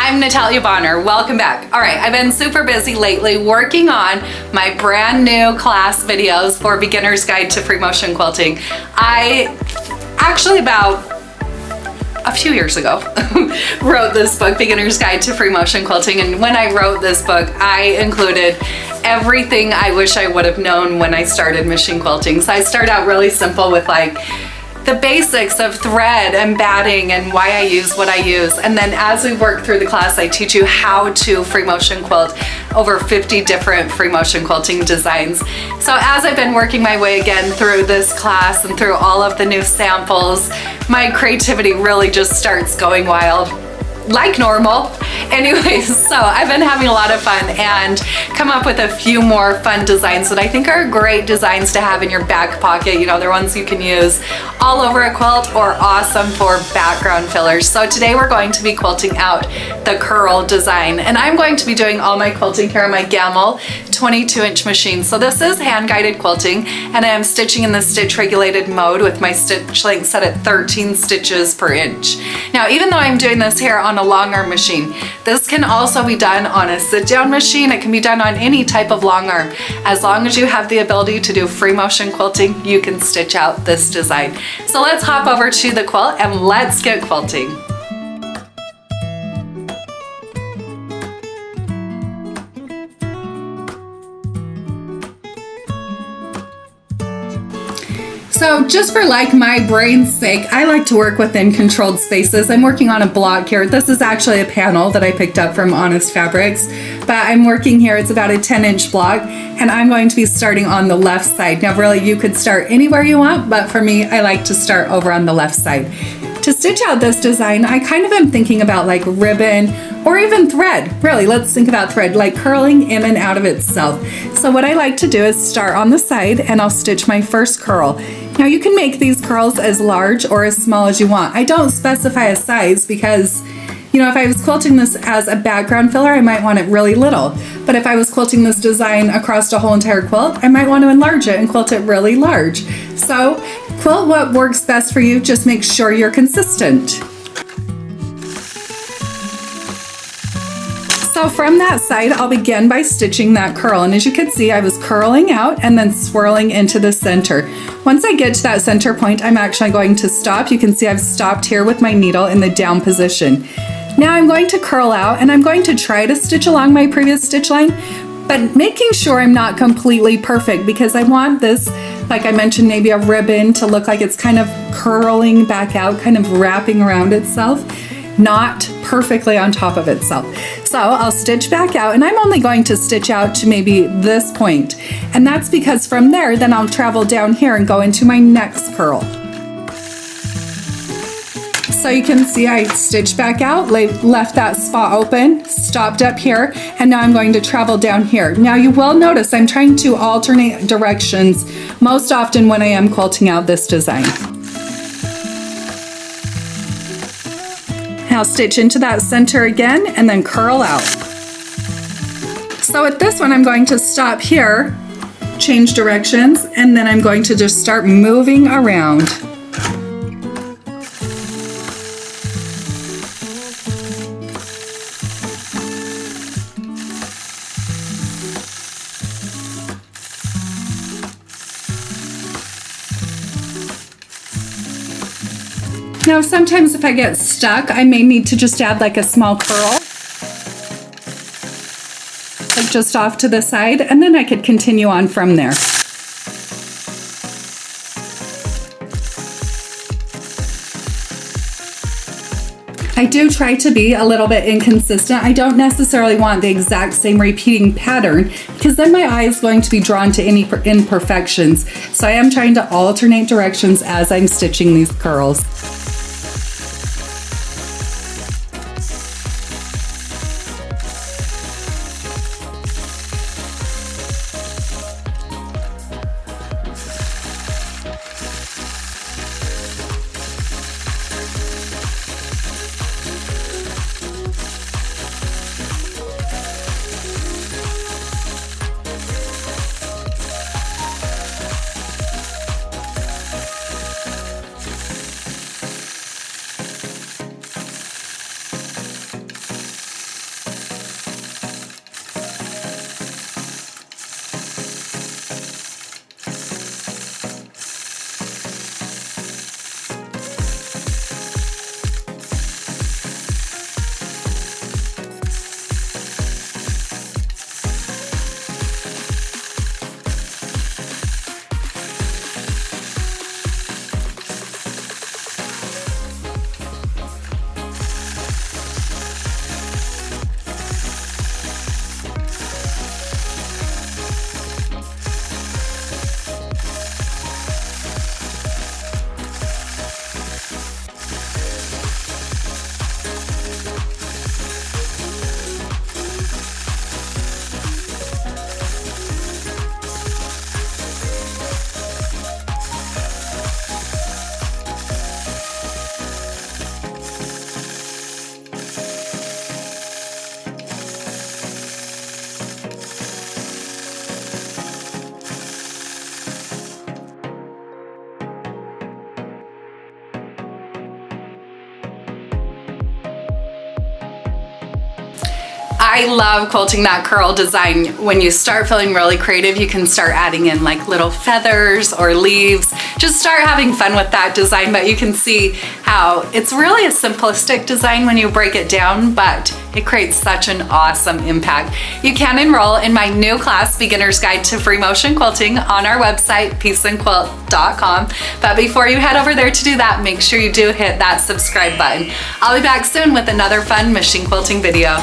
I'm Natalia Bonner. Welcome back. All right, I've been super busy lately working on my brand new class videos for Beginner's Guide to Free-Motion Quilting. I actually about a few years ago wrote this book, Beginner's Guide to Free-Motion Quilting, and when I wrote this book, I included everything I wish I would have known when I started machine quilting. So I started out really simple with like the basics of thread and batting and why I use what I use. And then as we work through the class, I teach you how to free motion quilt over 50 different free motion quilting designs. So as I've been working my way again through this class and through all of the new samples, my creativity really just starts going wild. Like normal. Anyways, so I've been having a lot of fun and come up with a few more fun designs that I think are great designs to have in your back pocket. You know, they're ones you can use all over a quilt or awesome for background fillers. So today we're going to be quilting out the curl design, and I'm going to be doing all my quilting here on my Gamble 22-inch machine. So this is hand-guided quilting, and I am stitching in the stitch regulated mode with my stitch length set at 13 stitches per inch. Now, even though I'm doing this here on a long arm machine, this can also be done on a sit down machine. It can be done on any type of long arm. As long as you have the ability to do free motion quilting, you can stitch out this design. So let's hop over to the quilt and let's get quilting. So just for like my brain's sake, I like to work within controlled spaces. I'm working on a block here. This is actually a panel that I picked up from Honest Fabrics, but I'm working here. It's about a 10-inch block, and I'm going to be starting on the left side. Now really, you could start anywhere you want, but for me, I like to start over on the left side. To stitch out this design, I kind of am thinking about like ribbon or even thread. Really, let's think about thread, like curling in and out of itself. So what I like to do is start on the side and I'll stitch my first curl. Now you can make these curls as large or as small as you want. I don't specify a size because, you know, if I was quilting this as a background filler, I might want it really little. But if I was quilting this design across a whole entire quilt, I might want to enlarge it and quilt it really large. So quilt what works best for you, just make sure you're consistent. So from that side, I'll begin by stitching that curl. And as you can see, I was curling out and then swirling into the center. Once I get to that center point, I'm actually going to stop. You can see I've stopped here with my needle in the down position. Now I'm going to curl out and I'm going to try to stitch along my previous stitch line, but making sure I'm not completely perfect because I want this, like I mentioned, maybe a ribbon to look like it's kind of curling back out, kind of wrapping around itself, not perfectly on top of itself. So I'll stitch back out, and I'm only going to stitch out to maybe this point. And that's because from there, then I'll travel down here and go into my next curl. So you can see I stitched back out, left that spot open, stopped up here, and now I'm going to travel down here. Now you will notice I'm trying to alternate directions most often when I am quilting out this design. I'll stitch into that center again and then curl out. So with this one, I'm going to stop here, change directions, and then I'm going to just start moving around. Now, sometimes if I get stuck, I may need to just add like a small curl, like just off to the side, and then I could continue on from there. I do try to be a little bit inconsistent. I don't necessarily want the exact same repeating pattern because then my eye is going to be drawn to any imperfections. So I am trying to alternate directions as I'm stitching these curls. I love quilting that curl design. When you start feeling really creative, you can start adding in like little feathers or leaves. Just start having fun with that design, but you can see how it's really a simplistic design when you break it down, but it creates such an awesome impact. You can enroll in my new class, Beginner's Guide to Free-Motion Quilting, on our website, peaceandquilt.com. But before you head over there to do that, make sure you do hit that subscribe button. I'll be back soon with another fun machine quilting video.